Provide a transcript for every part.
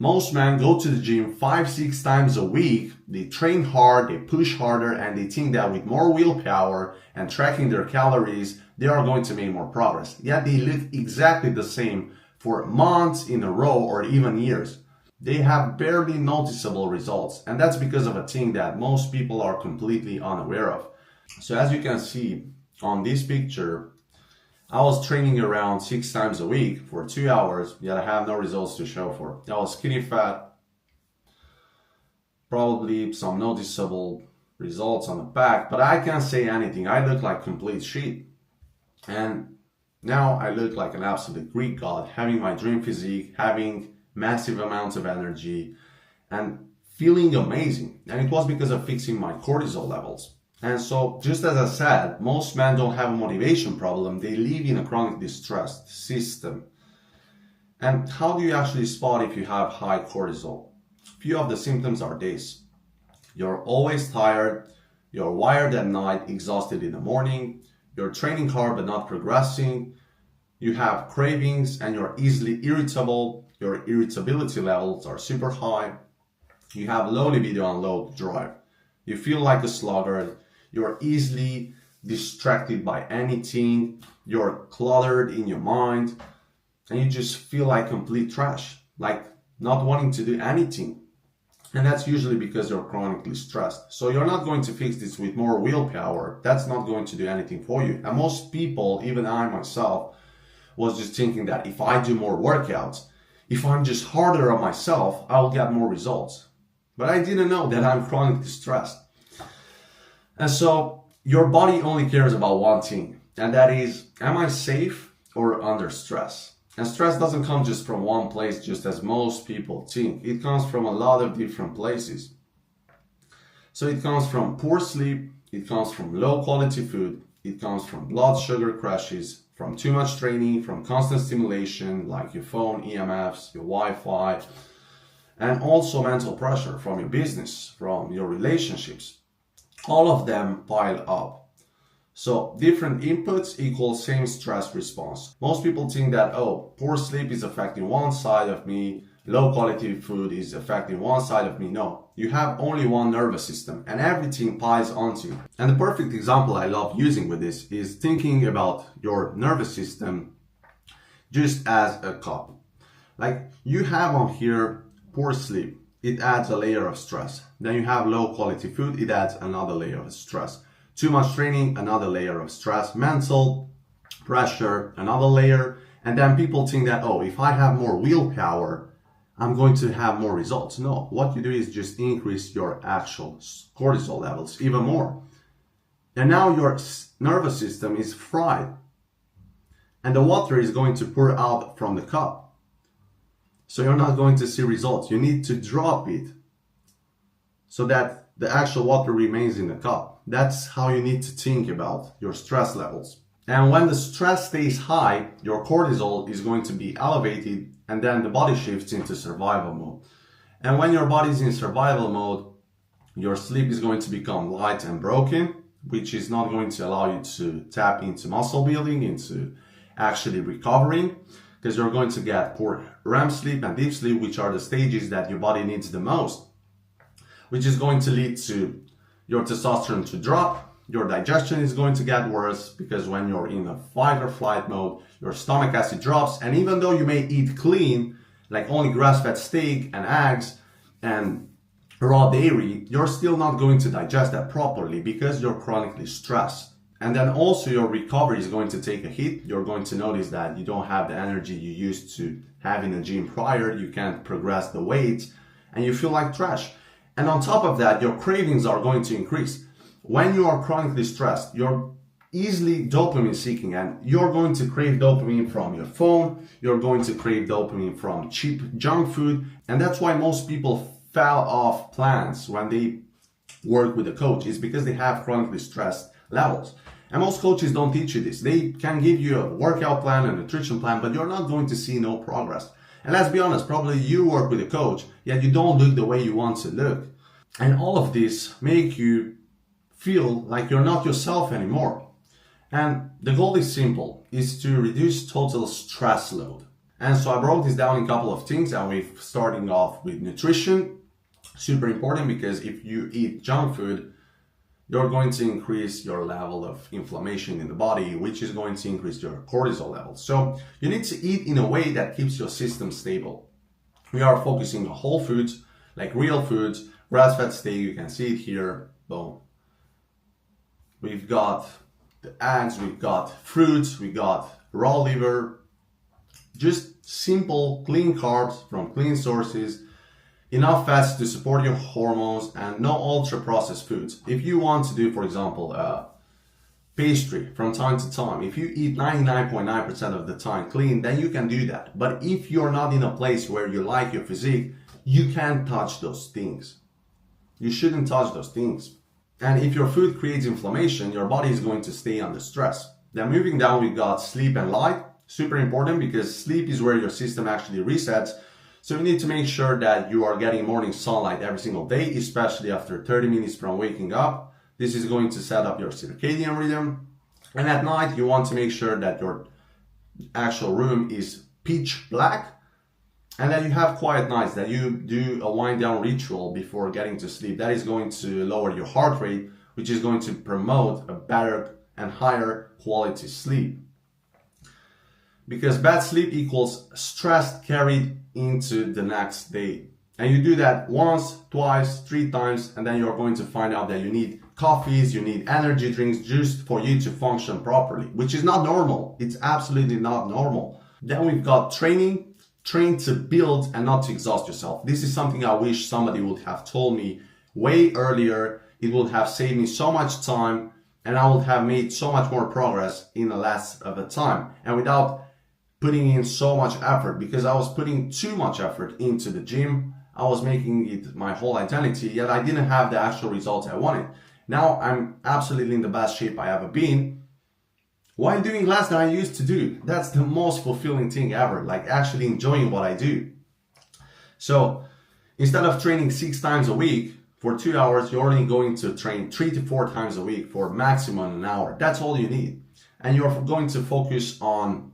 Most men go to the gym 5-6 times a week, they train hard, they push harder, and they think that with more willpower and tracking their calories, they are going to make more progress. Yet they look exactly the same for months in a row or even years. They have barely noticeable results, and that's because of a thing that most people are completely unaware of. So as you can see on this picture, I was training around 6 times a week for 2 hours, yet I have no results to show for. I was skinny fat, probably some noticeable results on the back, but I can't say anything. I look like complete shit. And now I look like an absolute Greek god, having my dream physique, having massive amounts of energy, and feeling amazing. And it was because of fixing my cortisol levels. And so, just as I said, most men don't have a motivation problem. They live in a chronically stressed system. And how do you actually spot if you have high cortisol? Few of the symptoms are this. You're always tired. You're wired at night, exhausted in the morning. You're training hard but not progressing. You have cravings and you're easily irritable. Your irritability levels are super high. You have low libido and low drive. You feel like a sluggard. You're easily distracted by anything. You're cluttered in your mind. And you just feel like complete trash. Like not wanting to do anything. And that's usually because you're chronically stressed. So you're not going to fix this with more willpower. That's not going to do anything for you. And most people, even I myself, was just thinking that if I do more workouts, if I'm just harder on myself, I'll get more results. But I didn't know that I'm chronically stressed. And so your body only cares about one thing, and that is, am I safe or under stress? And stress doesn't come just from one place, just as most people think. It comes from a lot of different places. So it comes from poor sleep, it comes from low quality food, it comes from blood sugar crashes, from too much training, from constant stimulation like your phone, EMFs, your Wi-Fi, and also mental pressure from your business, from your relationships. All of them pile up. So different inputs equal same stress response. Most people think that, oh, poor sleep is affecting one side of me, low quality food is affecting one side of me. No, you have only one nervous system and everything piles onto you. And the perfect example I love using with this is thinking about your nervous system just as a cup. Like you have on here poor sleep. It adds a layer of stress. Then you have low quality food, it adds another layer of stress. Too much training, another layer of stress. Mental pressure, another layer. And then people think that, oh, if I have more willpower, I'm going to have more results. No, what you do is just increase your actual cortisol levels even more. And now your nervous system is fried. And the water is going to pour out from the cup. So you're not going to see results. You need to drop it so that the actual water remains in the cup. That's how you need to think about your stress levels. And when the stress stays high, your cortisol is going to be elevated and then the body shifts into survival mode. And when your body is in survival mode, your sleep is going to become light and broken, which is not going to allow you to tap into muscle building, into actually recovering, because you're going to get poor REM sleep and deep sleep, which are the stages that your body needs the most, which is going to lead to your testosterone to drop. Your digestion is going to get worse because when you're in a fight or flight mode, your stomach acid drops. And even though you may eat clean, like only grass-fed steak and eggs and raw dairy, you're still not going to digest that properly because you're chronically stressed. And then also your recovery is going to take a hit. You're going to notice that you don't have the energy you used to have in the gym prior. You can't progress the weight and you feel like trash. And on top of that, your cravings are going to increase. When you are chronically stressed, you're easily dopamine seeking and you're going to crave dopamine from your phone. You're going to crave dopamine from cheap junk food. And that's why most people fell off plans when they work with a coach, is because they have chronically stressed levels. And most coaches don't teach you this. They can give you a workout plan, a nutrition plan, but you're not going to see no progress. And let's be honest, probably you work with a coach, yet you don't look the way you want to look. And all of this make you feel like you're not yourself anymore. And the goal is simple, is to reduce total stress load. And so I broke this down in a couple of things, and we're starting off with nutrition. Super important, because if you eat junk food, you're going to increase your level of inflammation in the body, which is going to increase your cortisol levels. So you need to eat in a way that keeps your system stable. We are focusing on whole foods, like real foods, grass-fed steak, you can see it here, boom. We've got the eggs, we've got fruits, we got raw liver, just simple, clean carbs from clean sources, enough fats to support your hormones, and no ultra-processed foods. If you want to do, for example, pastry from time to time, if you eat 99.9% of the time clean, then you can do that. But if you're not in a place where you like your physique, you can't touch those things. You shouldn't touch those things. And if your food creates inflammation, your body is going to stay under stress. Then moving down, we got sleep and light. Super important, because sleep is where your system actually resets. So you need to make sure that you are getting morning sunlight every single day, especially after 30 minutes from waking up. This is going to set up your circadian rhythm. And at night, you want to make sure that your actual room is pitch black, and that you have quiet nights, that you do a wind down ritual before getting to sleep. That is going to lower your heart rate, which is going to promote a better and higher quality sleep. Because bad sleep equals stress carried into the next day. And you do that once, twice, 3 times, and then you're going to find out that you need coffees, you need energy drinks just for you to function properly, which is not normal. It's absolutely not normal. Then we've got training. Train to build and not to exhaust yourself. This is something I wish somebody would have told me way earlier. It would have saved me so much time, and I would have made so much more progress in less of a time, and without putting in so much effort, because I was putting too much effort into the gym. I was making it my whole identity, yet I didn't have the actual results I wanted. Now I'm absolutely in the best shape I ever been, while doing less than I used to do. That's the most fulfilling thing ever, like actually enjoying what I do. So instead of training 6 times a week for 2 hours, you're only going to train 3 to 4 times a week for maximum an hour. That's all you need. And you're going to focus on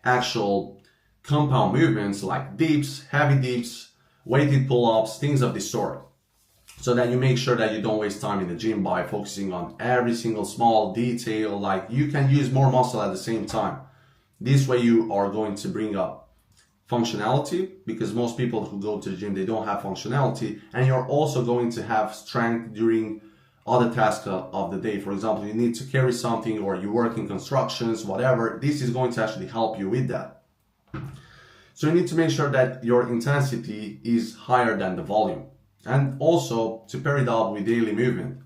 actual compound movements like dips, heavy dips, weighted pull-ups, things of this sort. So that you make sure that you don't waste time in the gym by focusing on every single small detail. Like, you can use more muscle at the same time. This way you are going to bring up functionality, because most people who go to the gym, they don't have functionality. And you're also going to have strength during other tasks of the day. For example, you need to carry something, or you work in constructions, whatever. This is going to actually help you with that. So you need to make sure that your intensity is higher than the volume. And also to pair it up with daily movement.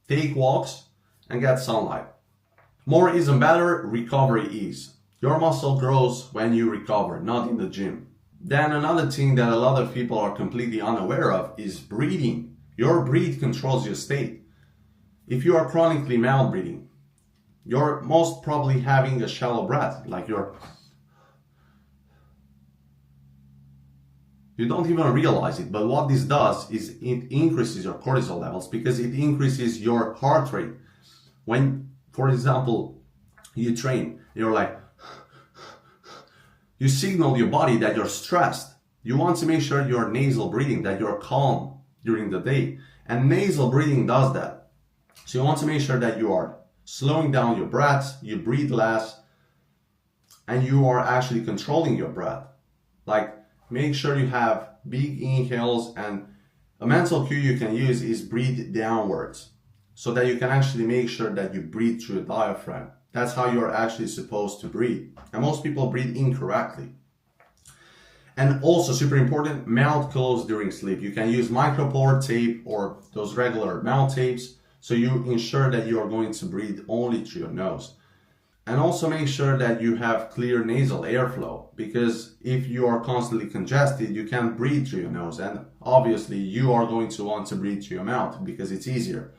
Take walks and get sunlight. More isn't better, recovery is. Your muscle grows when you recover, not in the gym. Then another thing that a lot of people are completely unaware of is breathing. Your breath controls your state. If you are chronically mouth breathing, you're most probably having a shallow breath, like you don't even realize it, but what this does is it increases your cortisol levels, because it increases your heart rate. When, for example, you train, you're like, you signal your body that you're stressed. You want to make sure you're nasal breathing, that you're calm during the day. And nasal breathing does that. So you want to make sure that you are slowing down your breaths, you breathe less, and you are actually controlling your breath. Like, make sure you have big inhales, and a mental cue you can use is breathe downwards, so that you can actually make sure that you breathe through a diaphragm. That's how you're actually supposed to breathe. And most people breathe incorrectly. And also super important, mouth closed during sleep. You can use micropore tape or those regular mouth tapes, so you ensure that you are going to breathe only through your nose. And also make sure that you have clear nasal airflow, because if you are constantly congested, you can't breathe through your nose. And obviously you are going to want to breathe through your mouth because it's easier.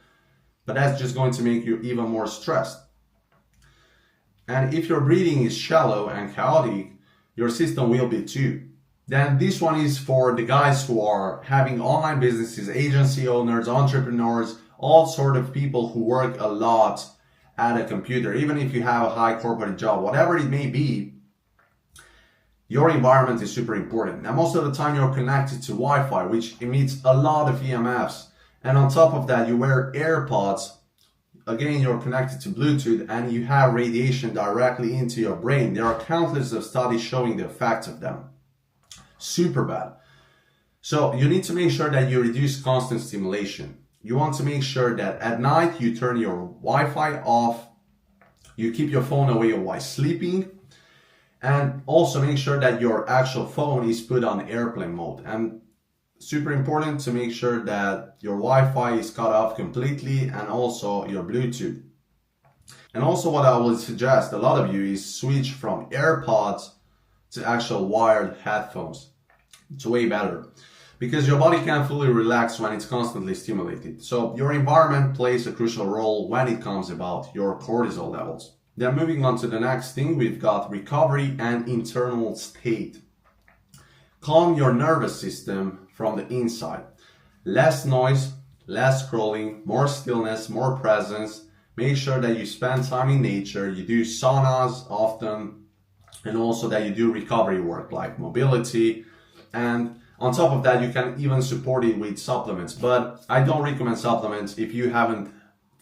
But that's just going to make you even more stressed. And if your breathing is shallow and chaotic, your system will be too. Then this one is for the guys who are having online businesses, agency owners, entrepreneurs, all sort of people who work a lot at a computer. Even if you have a high corporate job, whatever it may be, your environment is super important. Now, most of the time you're connected to Wi-Fi, which emits a lot of EMFs. And on top of that, you wear AirPods. Again, you're connected to Bluetooth and you have radiation directly into your brain. There are countless of studies showing the effects of them. Super bad. So you need to make sure that you reduce constant stimulation. You want to make sure that at night you turn your Wi-Fi off, you keep your phone away while sleeping, and also make sure that your actual phone is put on airplane mode. And super important to make sure that your Wi-Fi is cut off completely, and also your Bluetooth. And also what I would suggest a lot of you is switch from AirPods to actual wired headphones. It's way better because your body can't fully relax when it's constantly stimulated. So your environment plays a crucial role when it comes about your cortisol levels. Then moving on to the next thing, we've got recovery and internal state. Calm your nervous system from the inside. Less noise, less scrolling, more stillness, more presence. Make sure that you spend time in nature, you do saunas often, and also that you do recovery work like mobility. And on top of that, you can even support it with supplements. But I don't recommend supplements if you haven't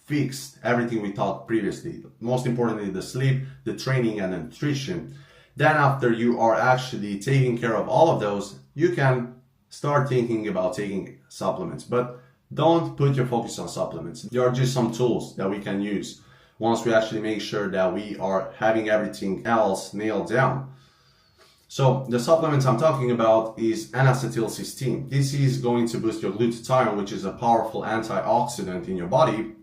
fixed everything we talked previously. Most importantly, the sleep, the training, and the nutrition. Then after you are actually taking care of all of those, you can start thinking about taking supplements. But don't put your focus on supplements. They are just some tools that we can use once we actually make sure that we are having everything else nailed down. So the supplements I'm talking about is N-acetylcysteine. This is going to boost your glutathione, which is a powerful antioxidant in your body,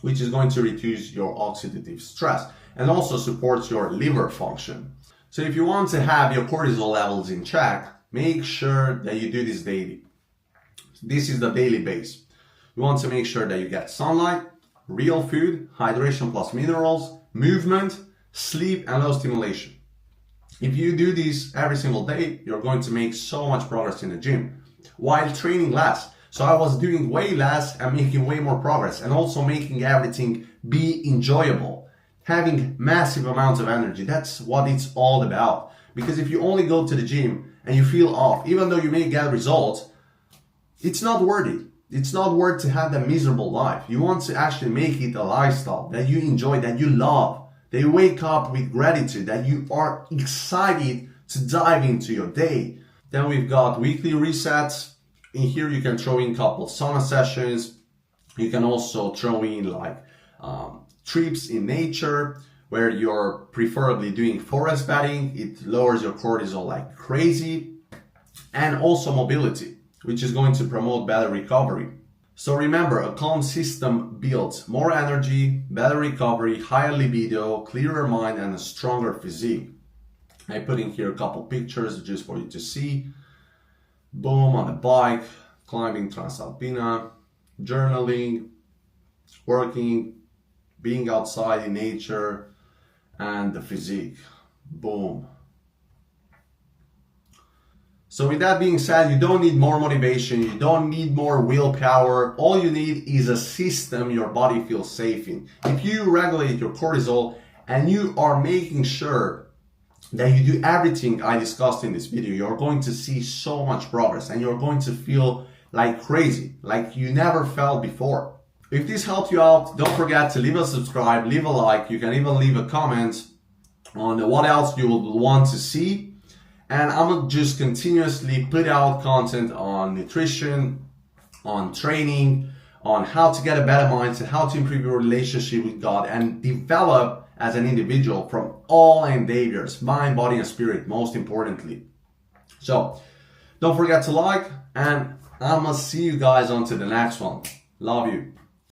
which is going to reduce your oxidative stress and also supports your liver function. So if you want to have your cortisol levels in check, make sure that you do this daily. This is the daily base. You want to make sure that you get sunlight, real food, hydration plus minerals, movement, sleep, and low stimulation. If you do this every single day, you're going to make so much progress in the gym while training less. So I was doing way less and making way more progress, and also making everything be enjoyable. Having massive amounts of energy, that's what it's all about. Because if you only go to the gym and you feel off, even though you may get results, it's not worth it. It's not worth to have that miserable life. You want to actually make it a lifestyle that you enjoy, that you love. They wake up with gratitude, that you are excited to dive into your day. Then we've got weekly resets. In here you can throw in a couple sauna sessions. You can also throw in like trips in nature where you're preferably doing forest bathing. It lowers your cortisol like crazy. And also mobility, which is going to promote better recovery. So remember, a calm system builds more energy, better recovery, higher libido, clearer mind, and a stronger physique. I put in here a couple pictures just for you to see. Boom, on a bike, climbing Transalpina, journaling, working, being outside in nature, and the physique. Boom. So with that being said, you don't need more motivation, you don't need more willpower. All you need is a system your body feels safe in. If you regulate your cortisol and you are making sure that you do everything I discussed in this video, you're going to see so much progress and you're going to feel like crazy, like you never felt before. If this helped you out, don't forget to leave a subscribe, leave a like. You can even leave a comment on what else you would want to see. And I'm gonna just continuously put out content on nutrition, on training, on how to get a better mindset, how to improve your relationship with God, and develop as an individual from all endeavors, mind, body, and spirit, most importantly. So don't forget to like, and I'm gonna see you guys on to the next one. Love you.